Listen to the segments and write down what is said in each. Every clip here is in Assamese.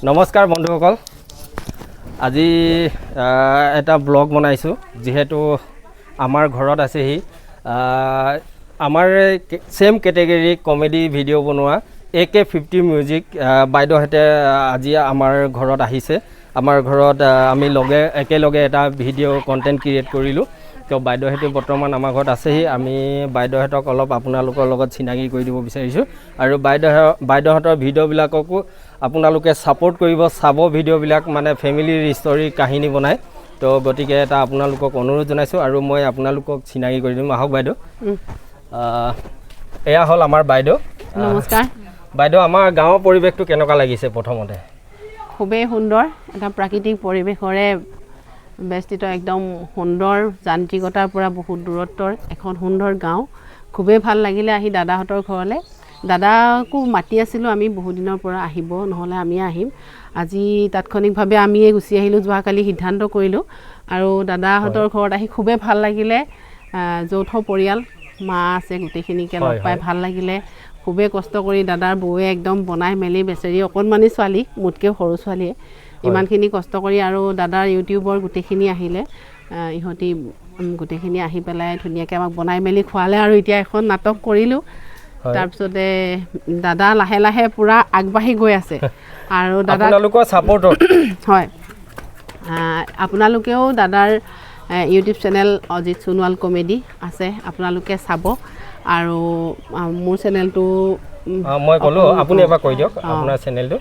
নমস্কাৰ বন্ধুসকল আজি এটা ব্লগ বনাইছোঁ যেহেতু আমাৰ ঘৰত আছেহি আমাৰ সেম কেটেগৰী কমেডি ভিডিঅ' বনোৱা AK50 মিউজিক বাইদেউহঁতে আজি আমাৰ ঘৰত আহিছে আমাৰ ঘৰত আমি একেলগে এটা ভিডিঅ' কণ্টেণ্ট ক্ৰিয়েট কৰিলোঁ তো বাইদেউহঁতে বৰ্তমান আমাৰ ঘৰত আছেহি আমি বাইদেউহঁতক অলপ আপোনালোকৰ লগত চিনাকি কৰি দিব বিচাৰিছোঁ আৰু বাইদেউহঁতৰ ভিডিঅ'বিলাককো আপোনালোকে ছাপোৰ্ট কৰিব চাব ভিডিঅ'বিলাক মানে ফেমিলিৰ ষ্টৰী কাহিনী বনায় তো গতিকে এটা আপোনালোকক অনুৰোধ জনাইছোঁ আৰু মই আপোনালোকক চিনাকি কৰি দিম আহক বাইদেউ এয়া হ'ল আমাৰ বাইদেউ নমস্কাৰ বাইদেউ আমাৰ গাঁৱৰ পৰিৱেশটো কেনেকুৱা লাগিছে প্ৰথমতে খুবেই সুন্দৰ এটা প্ৰাকৃতিক পৰিৱেশৰে বেষ্টিত একদম সুন্দৰ যান্ত্ৰিকতাৰ পৰা বহুত দূৰত্বৰ এখন সুন্দৰ গাঁও খুবেই ভাল লাগিলে আহি দাদাহঁতৰ ঘৰলৈ দাদাকো মাতি আছিলোঁ আমি বহুত দিনৰ পৰা আহিব নহ'লে আমি আহিম আজি তাৎক্ষণিকভাৱে আমিয়ে গুচি আহিলোঁ যোৱাকালি সিদ্ধান্ত কৰিলোঁ আৰু দাদাহঁতৰ ঘৰত আহি খুবেই ভাল লাগিলে যৌথ পৰিয়াল মা আছে গোটেইখিনিকে লগ পাই ভাল লাগিলে খুবেই কষ্ট কৰি দাদাৰ বৌয়ে একদম বনাই মেলি বেচেৰি অকণমানি ছোৱালী মোতকৈ সৰু ছোৱালীয়ে ইমানখিনি কষ্ট কৰি আৰু দাদাৰ ইউটিউবৰ গোটেইখিনি আহিলে ইহঁতি গোটেইখিনি আহি পেলাই ধুনীয়াকৈ আমাক বনাই মেলি খোৱালে আৰু এতিয়া এখন নাটক কৰিলোঁ তাৰপিছতে দাদা লাহে লাহে পূৰা আগবাঢ়ি গৈ আছে আৰু দাদা আপোনালোকৰ ছাপোৰ্টত হয় আপোনালোকেও দাদাৰ YouTube channel Ajit Sonowal comedy আছে আপোনালোকে চাব আৰু মোৰ চেনেলটো মই ক'লোঁ আপুনি এবাৰ কৈ দিয়ক আপোনাৰ চেনেলটো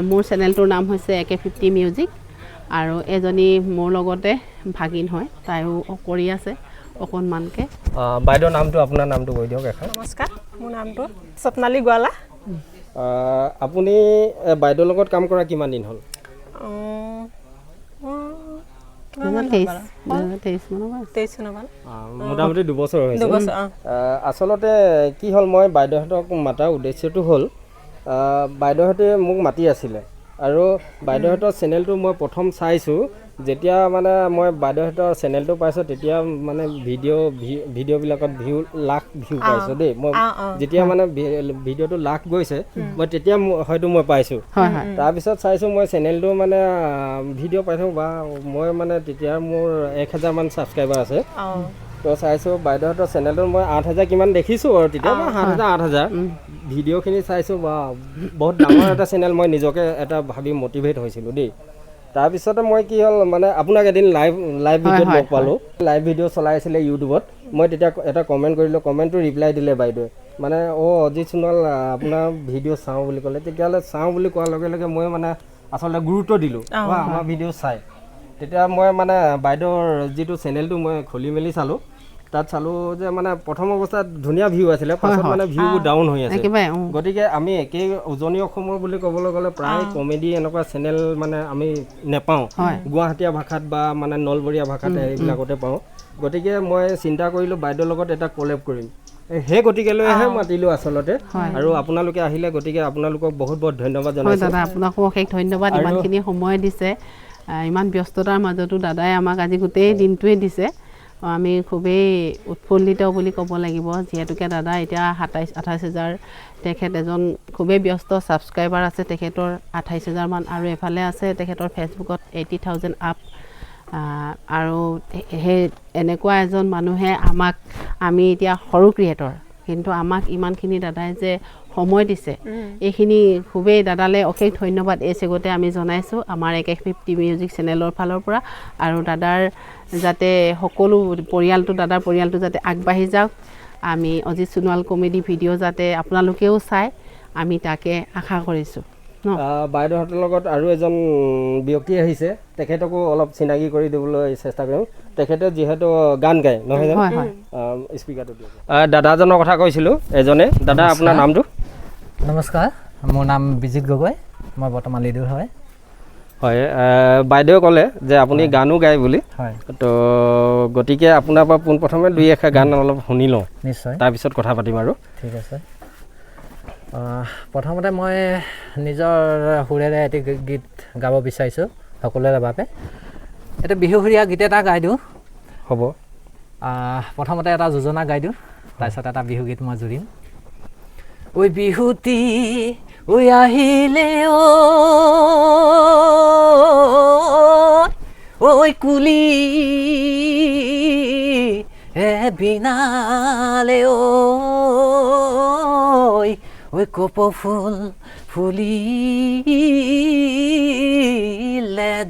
মোৰ চেনেলটোৰ নাম হৈছে AK50 মিউজিক আৰু এজনী মোৰ লগতে ভাগিন হয় তাইও কৰি আছে অকণমানকৈ বাইদেউৰ নামটো আপোনাৰ নামটো কৈ দিয়ক এখন নমস্কাৰ মোৰ নামটো স্বপ্নালী গোৱালা আপুনি বাইদেউৰ লগত কাম কৰা কিমান দিন হ'ল 2023 মোটামুটি দুবছৰ হৈছে আচলতে কি হ'ল মই বাইদেউহঁতক মতাৰ উদ্দেশ্যটো হ'ল বাইদেউহঁতে মোক মাতি আছিলে আৰু বাইদেউহঁতৰ চেনেলটো মই প্ৰথম চাইছোঁ যেতিয়া মানে মই বাইদেউহঁতৰ চেনেলটো পাইছোঁ তেতিয়া মানে ভিডিঅ'বিলাকত লাখ ভিউ পাইছোঁ দেই মই যেতিয়া মানে ভিডিঅ'টো লাখ গৈছে মই তেতিয়া হয়তো মই পাইছোঁ তাৰপিছত চাইছোঁ মই চেনেলটো মানে ভিডিঅ' পাইছোঁ বা মই মানে তেতিয়া মোৰ 1000মান ছাবস্ক্ৰাইবাৰ আছে তো চাইছোঁ বাইদেউহঁতৰ চেনেলটো মই 8000 কিমান দেখিছোঁ আৰু তেতিয়া 7000 8000 ভিডিঅ'খিনি চাইছোঁ বা বহুত ডাঙৰ এটা চেনেল মই নিজকে এটা ভাবি মটিভেট হৈছিলোঁ দেই তাৰপিছতে মই কি হ'ল মানে আপোনাক এদিন লাইভ ভিডিঅ'ত লগ পালোঁ লাইভ ভিডিঅ' চলাই আছিলে ইউটিউবত মই তেতিয়া এটা কমেণ্ট কৰিলোঁ কমেণ্টটো ৰিপ্লাই দিলে বাইদেৱে মানে অজিত সোণোৱাল আপোনাৰ ভিডিঅ' চাওঁ বুলি ক'লে তেতিয়াহ'লে চাওঁ বুলি কোৱাৰ লগে লগে মই মানে আচলতে গুৰুত্ব দিলোঁ আমাৰ ভিডিঅ' চাই তেতিয়া মই মানে বাইদেউৰ যিটো চেনেলটো মই খুলি মেলি চালোঁ তাত চালোঁ যে মানে প্ৰথম অৱস্থাত ধুনীয়া ভিউ আছিলে পাছত মানে ভিউবোৰ ডাউন হৈ আছে গতিকে আমি একেই উজনি অসমৰ বুলি ক'বলৈ গ'লে প্ৰায় কমেডি এনেকুৱা চেনেল মানে আমি নেপাওঁ গুৱাহাটীয়া ভাষাত বা মানে নলবৰীয়া ভাষাত এইবিলাকতে পাওঁ গতিকে মই চিন্তা কৰিলোঁ বাইদেউৰ লগত এটা কলেব কৰিম সেই গতিকেলৈহে মাতিলোঁ আচলতে আৰু আপোনালোকে আহিলে গতিকে আপোনালোকক বহুত বহুত ধন্যবাদ জনাইছোঁ দাদা আপোনাকো অশেষ ধন্যবাদ ইমানখিনি সময় দিছে ইমান ব্যস্ততাৰ মাজতো দাদাই আমাক আজি গোটেই দিনটোৱে দিছে আমি খুবেই উৎফুল্লিত বুলি ক'ব লাগিব যিহেতুকে দাদা এতিয়া 27-28,000 তেখেত এজন খুবেই ব্যস্ত ছাবস্ক্ৰাইবাৰ আছে তেখেতৰ 28,000 মান আৰু এফালে আছে তেখেতৰ ফেচবুকত 80,000 আপ আৰু সেই এনেকুৱা এজন মানুহে আমি এতিয়া সৰু ক্ৰিয়েটৰ কিন্তু আমাক ইমানখিনি দাদাই যে সময় দিছে এইখিনি খুবেই দাদালৈ অশেষ ধন্যবাদ এই চেগতে আমি জনাইছোঁ আমাৰ AK50 মিউজিক চেনেলৰ ফালৰ পৰা আৰু দাদাৰ যাতে সকলো দাদাৰ পৰিয়ালটো যাতে আগবাঢ়ি যাওক আমি অজিত সোণোৱাল কমেডি ভিডিঅ' যাতে আপোনালোকেও চাই আমি তাকে আশা কৰিছোঁ বাইদেউহঁতৰ লগত আৰু এজন ব্যক্তি আহিছে তেখেতকো অলপ চিনাকি কৰি দিবলৈ চেষ্টা কৰিম তেখেতে যিহেতু গান গায় নহয় জানো স্পীকাৰটো দাদাজনৰ কথা কৈছিলোঁ এজনে দাদা আপোনাৰ নামটো নমস্কাৰ মোৰ নাম বিজিত গগৈ মই বৰ্তমান লিডাৰ হয় বাইদেৱে ক'লে যে আপুনি গানো গায় বুলি তো গতিকে আপোনাৰ পৰা পোনপ্ৰথমে দুই এষাৰ গান অলপ শুনি লওঁ নিশ্চয় তাৰপিছত কথা পাতিম আৰু ঠিক আছে প্ৰথমতে মই নিজৰ সুৰেৰে এটি গীত গাব বিচাৰিছোঁ সকলোৰে বাবে এটা বিহুসুৰীয়া গীত এটা গাই দিওঁ হ'ব প্ৰথমতে এটা যোজনা গাই দিওঁ তাৰপিছত এটা বিহুগীত মই জুৰিম ঐ বিহুতি ঐ আহিলে ঐ কুলি বিনালে ঐ কপৌ ফুল ফুলিলে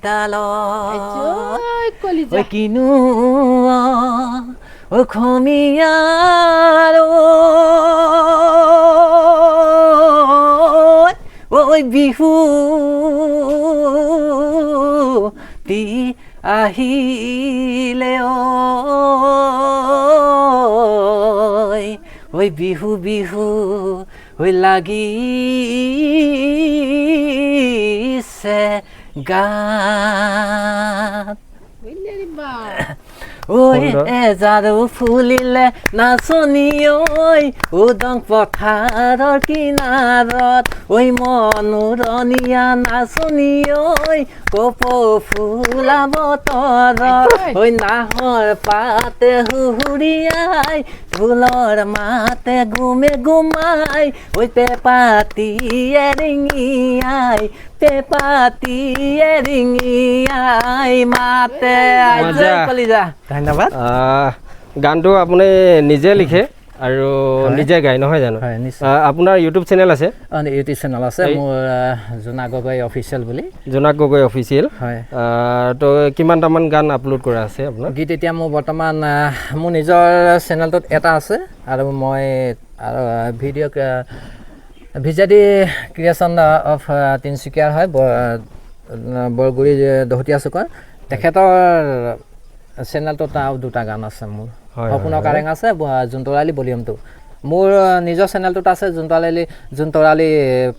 ডালত ঐ কিনো অসমীয়াৰ ঐ বিহু তি আহিলে ঐ বিহু বিহু ঐ লাগিছে গাত ঐ এজাৰো ফুলিলে নাচনি ঐ উদং পথাৰৰ কিনাৰত ঐ মনোৰণীয়া নাচনি ঐ কপৌ ফুলা বতৰত ঐ নাহৰ পাতে হুহুৰিয়াই ঢোলৰ মাতে গুমে গুমাই ঐ পেপাতিয়ে ৰিঙিয়াই পেপাতিয়ে ৰিঙিয়াই মাতে কলিজা। ধন্যবাদ। গানটো আপুনি নিজে লিখে আৰু নিজে গায় নহয় জানো? হয় নিশ্চয়। আপোনাৰ ইউটিউব চেনেল আছে? ইউটিউব চেনেল আছে মোৰ জোনা গগৈ অফিচিয়েল বুলি। জোনা গগৈ অফিচিয়েল। হয়। তো কিমানটামান গান আপলোড কৰা আছে আপোনাৰ? গীত এতিয়া মোৰ বৰ্তমান মোৰ নিজৰ চেনেলটোত এটা আছে আৰু মই আৰু ভিডিঅ' ভিজাদি ক্ৰিয়েশ্যন অফ তিনিচুকীয়াৰ হয় বৰগুৰি দহতীয়া চুকৰ তেখেতৰ চেনেলটোত আৰু দুটা গান আছে মোৰ। সপোনৰ কাৰেং আছে জোনতৰালি ভলিউমটো। মোৰ নিজৰ চেনেলটোত আছে জোনতৰালি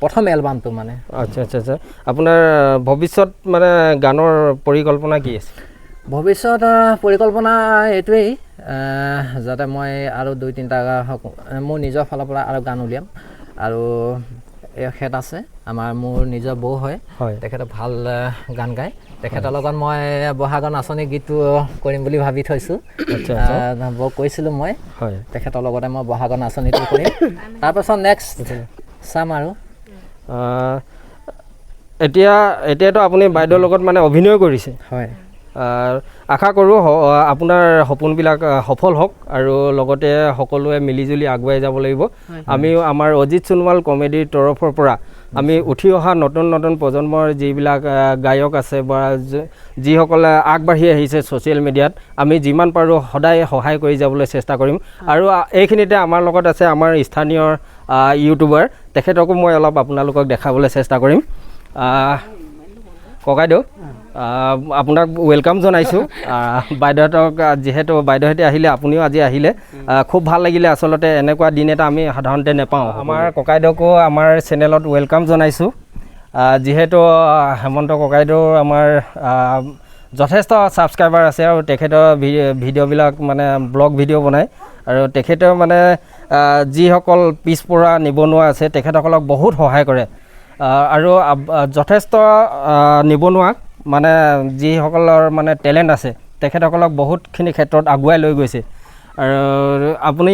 প্ৰথম এলবামটো মানে। আচ্ছা আচ্ছা আচ্ছা। আপোনাৰ ভৱিষ্যত মানে গানৰ পৰিকল্পনা কি আছে? ভৱিষ্যত পৰিকল্পনা এইটোৱেই যাতে মই আৰু 2-3টা মোৰ নিজৰ ফালৰ পৰা আৰু গান উলিয়াম। আৰু এখেত আছে আমাৰ মোৰ নিজৰ বৌ হয় তেখেতে ভাল গান গায়। তেখেতৰ লগত মই বহাগৰ নাচনী গীতটো কৰিম বুলি ভাবি থৈছোঁ। বৌক কৈছিলোঁ মই তেখেতৰ লগতে মই বহাগৰ নাচনীটো কৰিম। তাৰপাছত নেক্সট চাম আৰু এতিয়াতো আপুনি বাইদেউৰ লগত মানে অভিনয় কৰিছে। হয়। আশা কৰোঁ আপোনাৰ সপোনবিলাক সফল হওক আৰু লগতে সকলোৱে মিলিজুলি আগুৱাই যাব লাগিব। আমিও আমাৰ অজিত সোণোৱাল কমেডিৰ তৰফৰ পৰা আমি উঠি অহা নতুন নতুন প্ৰজন্মৰ যিবিলাক গায়ক আছে বা যিসকলে আগবাঢ়ি আহিছে ছ'চিয়েল মিডিয়াত আমি যিমান পাৰোঁ সদায় সহায় কৰি যাবলৈ চেষ্টা কৰিম। আৰু এইখিনিতে আমাৰ লগত আছে আমাৰ স্থানীয় ইউটিউবাৰ, তেখেতকো মই অলপ আপোনালোকক দেখাবলৈ চেষ্টা কৰিম। ককাইদেউ আপোনাক ৱেলকাম জনাইছোঁ। বাইদেউহঁতক যিহেতু বাইদেউহঁতে আহিলে আপুনিও আজি আহিলে খুব ভাল লাগিলে। আচলতে এনেকুৱা দিন এটা আমি সাধাৰণতে নেপাওঁ। আমাৰ ককাইদেউকো আমাৰ চেনেলত ৱেলকাম জনাইছোঁ। যিহেতু হেমন্ত ককাইদেউ আমাৰ যথেষ্ট ছাবস্ক্ৰাইবাৰ আছে আৰু তেখেতৰ ভিডিঅ'বিলাক মানে ব্লগ ভিডিঅ' বনায় আৰু তেখেতেও মানে যিসকল পিছপৰা নিবনুৱা আছে তেখেতসকলক বহুত সহায় কৰে আৰু যথেষ্ট নিবনুৱাক মানে যিসকলৰ মানে টেলেণ্ট আছে তেখেতসকলক বহুতখিনি ক্ষেত্ৰত আগুৱাই লৈ গৈছে। আৰু আপুনি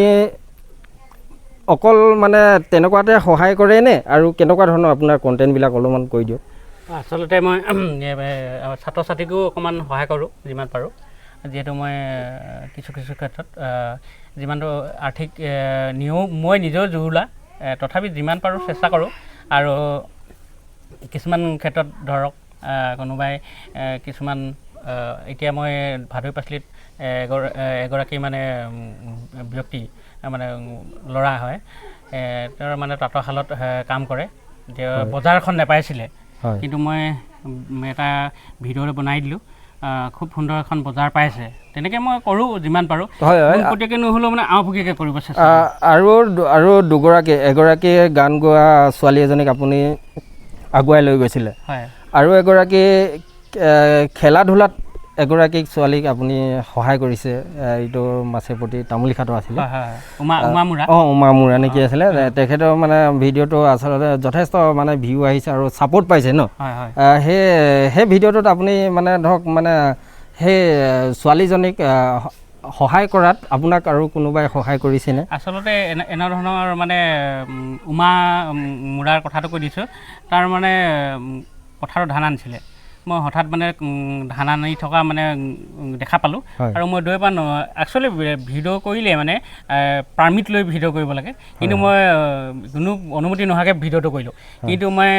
অকল মানে তেনেকুৱাতে সহায় কৰে নে আৰু কেনেকুৱা ধৰণৰ আপোনাৰ কণ্টেণ্টবিলাক অলপমান কৈ দিয়ক। আচলতে মই ছাত্ৰ ছাত্ৰীকো অকণমান সহায় কৰোঁ যিমান পাৰোঁ। যিহেতু মই কিছু ক্ষেত্ৰত যিমানটো আৰ্থিক মই নিজেও জুৰুলা তথাপি যিমান পাৰোঁ চেষ্টা কৰোঁ। আৰু কিছুমান ক্ষেত্ৰত ধৰক কোনোবাই কিছুমান এতিয়া মই ভাদৈ পাচলিত এগৰাকী মানে ব্যক্তি মানে ল'ৰা হয়, তেওঁৰ মানে তাঁতৰশালত কাম কৰে। বজাৰখন নেপাইছিলে কিন্তু মই এটা ভিডিঅ' বনাই দিলোঁ, খুব সুন্দৰ এখন বজাৰ পাইছে। তেনেকৈ মই কৰোঁ যিমান পাৰোঁ। প্ৰত্যেকে নহ'লেও মানে আওপকীয়াকৈ কৰিব চেষ্টা আৰু এগৰাকী গান গোৱা ছোৱালী এজনীক আপুনি আগুৱাই লৈ গৈছিলে। হয়। আৰু এগৰাকী খেলা ধূলাত এগৰাকীক ছোৱালীক আপুনি সহায় কৰিছে। এইটো মাছেপতি তামুলীখাটৰ আছিলে উমা মুৰা নেকি আছিলে। তেখেতৰ মানে ভিডিঅ'টো আচলতে যথেষ্ট মানে ভিউ আহিছে আৰু ছাপোৰ্ট পাইছে ন। সেই ভিডিঅ'টোত আপুনি মানে ধৰক মানে সেই ছোৱালীজনীক সহায় কৰাত আপোনাক আৰু কোনোবাই সহায় কৰিছেনে? আচলতে এনেধৰণৰ মানে উমা মুৰাৰ কথাটো কৈ দিছোঁ। তাৰ মানে পথাৰত ধান আনিছিলে, মই হঠাৎ মানে ধান আনি থকা মানে দেখা পালোঁ আৰু মই দৈ পান একচুৱেলি ভিডিঅ' কৰিলে মানে পাৰ্মিট লৈ ভিডিঅ' কৰিব লাগে, কিন্তু মই কোনো অনুমতি নোহোৱাকৈ ভিডিঅ'টো কৰিলোঁ। কিন্তু মই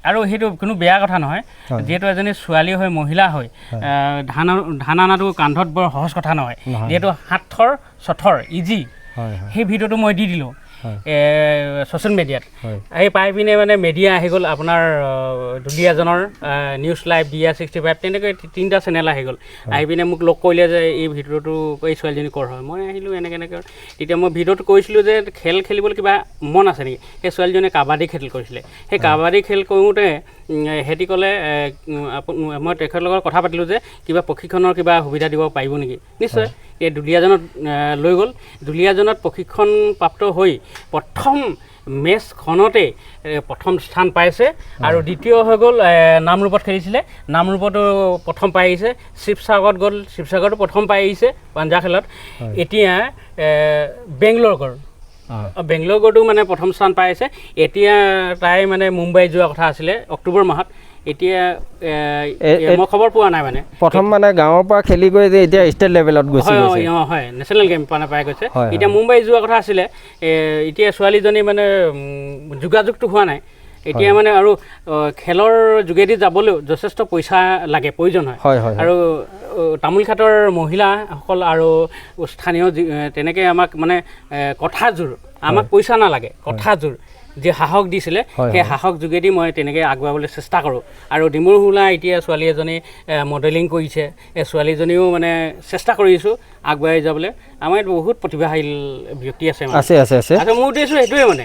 আৰু সেইটো কোনো বেয়া কথা নহয়, যিহেতু এজনী ছোৱালী হৈ মহিলা হৈ ধান অনাটো কান্ধত বৰ সহজ কথা নহয়, যিহেতু হাতৰ চথৰ ইজি। সেই ভিডিঅ'টো মই দি দিলোঁ ছ'চিয়েল মিডিয়াত। আহি পাই পিনে মানে মিডিয়া আহি গ'ল, আপোনাৰ দুলীয়াজনৰ নিউজ লাইভ, DR65 তেনেকৈ 3টা চেনেল আহি গ'ল। আহি পিনে মোক লগ কৰিলে যে এই ভিডিঅ'টো এই ছোৱালীজনী ক'ৰ হয়। মই আহিলোঁ এনেকৈ। তেতিয়া মই ভিডিঅ'টো কৈছিলোঁ যে খেল খেলিবলৈ কিবা মন আছে নেকি। সেই ছোৱালীজনীয়ে কাবাডী খেল কৰিছিলে। সেই কাবাডী খেল কৰোঁতে সিহঁতি ক'লে, মই তেখেতৰ লগত কথা পাতিলোঁ যে কিবা প্ৰশিক্ষণৰ কিবা সুবিধা দিব পাৰিব নেকি। নিশ্চয়, এই দুলীয়াজনত লৈ গ'ল। দুলীয়াজনত প্ৰশিক্ষণ প্ৰাপ্ত হৈ প্ৰথম মেচখনতে প্ৰথম স্থান পাইছে আৰু দ্বিতীয় হৈ গ'ল নামৰূপত খেলিছিলে, নামৰূপতো প্ৰথম পাই আহিছে। শিৱসাগৰত গ'ল, শিৱসাগৰতো প্ৰথম পাই আহিছে পাঞ্জা খেলত। এতিয়া বেংগলোৰ গ'ল, বেংগলোৰতো মানে প্ৰথম স্থান পাই আহিছে। এতিয়া তাই মানে মুম্বাই যোৱা কথা আছিলে অক্টোবৰ মাহত। এতিয়া মই খবৰ পোৱা নাই মানে। প্ৰথম মানে গাঁৱৰ পৰা খেলি গৈ যে এতিয়া ষ্টেট লেভেলত গৈছে। হয়, নেশ্যনেল গেম পাই গৈছে। এতিয়া মুম্বাই যোৱা কথা আছিলে। এতিয়া ছোৱালীজনী মানে যোগাযোগটো হোৱা নাই। এতিয়া মানে আৰু খেলৰ যোগেদি যাবলৈও যথেষ্ট পইচা লাগে, প্ৰয়োজন হয়। আৰু তামোলঘাটৰ মহিলাসকল আৰু স্থানীয় তেনেকৈ আমাক মানে কথাযোৰ, আমাক পইচা নালাগে, কথাযোৰ যে সাহস দিছিলে, সেই সাহস যোগেদি মই তেনেকৈ আগুৱাবলৈ চেষ্টা কৰোঁ। আৰু ডিমৰু হোলা এতিয়া ছোৱালী এজনী মডেলিং কৰিছে, এই ছোৱালীজনীও মানে চেষ্টা কৰিছোঁ আগুৱাই যাবলৈ। আমাৰ ইয়াত বহুত প্ৰতিভাশীল ব্যক্তি আছে। মোৰ উদ্দেশ্য সেইটোৱে মানে।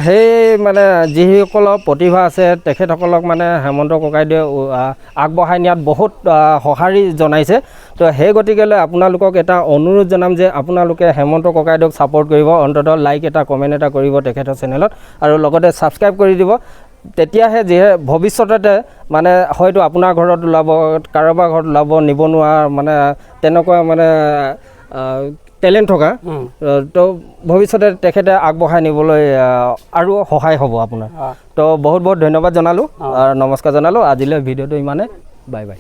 সেই মানে যিসকলৰ প্ৰতিভা আছে তেখেতসকলক মানে হেমন্ত ককাইদেৱে আগবঢ়াই নিয়াত বহুত সঁহাৰি জনাইছে। তো সেই গতিকেলৈ আপোনালোকক এটা অনুৰোধ জনাম যে আপোনালোকে হেমন্ত ককাইদেউক ছাপোৰ্ট কৰিব, অন্ততঃ লাইক এটা কমেণ্ট এটা কৰিব তেখেতৰ চেনেলত, আৰু লগতে ছাবস্ক্ৰাইব কৰি দিব। তেতিয়াহে যিহে ভৱিষ্যতে মানে হয়তো আপোনাৰ ঘৰত ওলাব, কাৰোবাৰ ঘৰত ওলাব নিবনুৱা মানে তেনেকুৱা মানে টেলেণ্ট থকা, তো ভৱিষ্যতে তেখেতে আগবঢ়াই নিবলৈ আৰু সহায় হ'ব আপোনাৰ। তো বহুত বহুত ধন্যবাদ জনালোঁ, নমস্কাৰ জনালোঁ। আজিলৈ ভিডিঅ'টো ইমানে। Bye bye.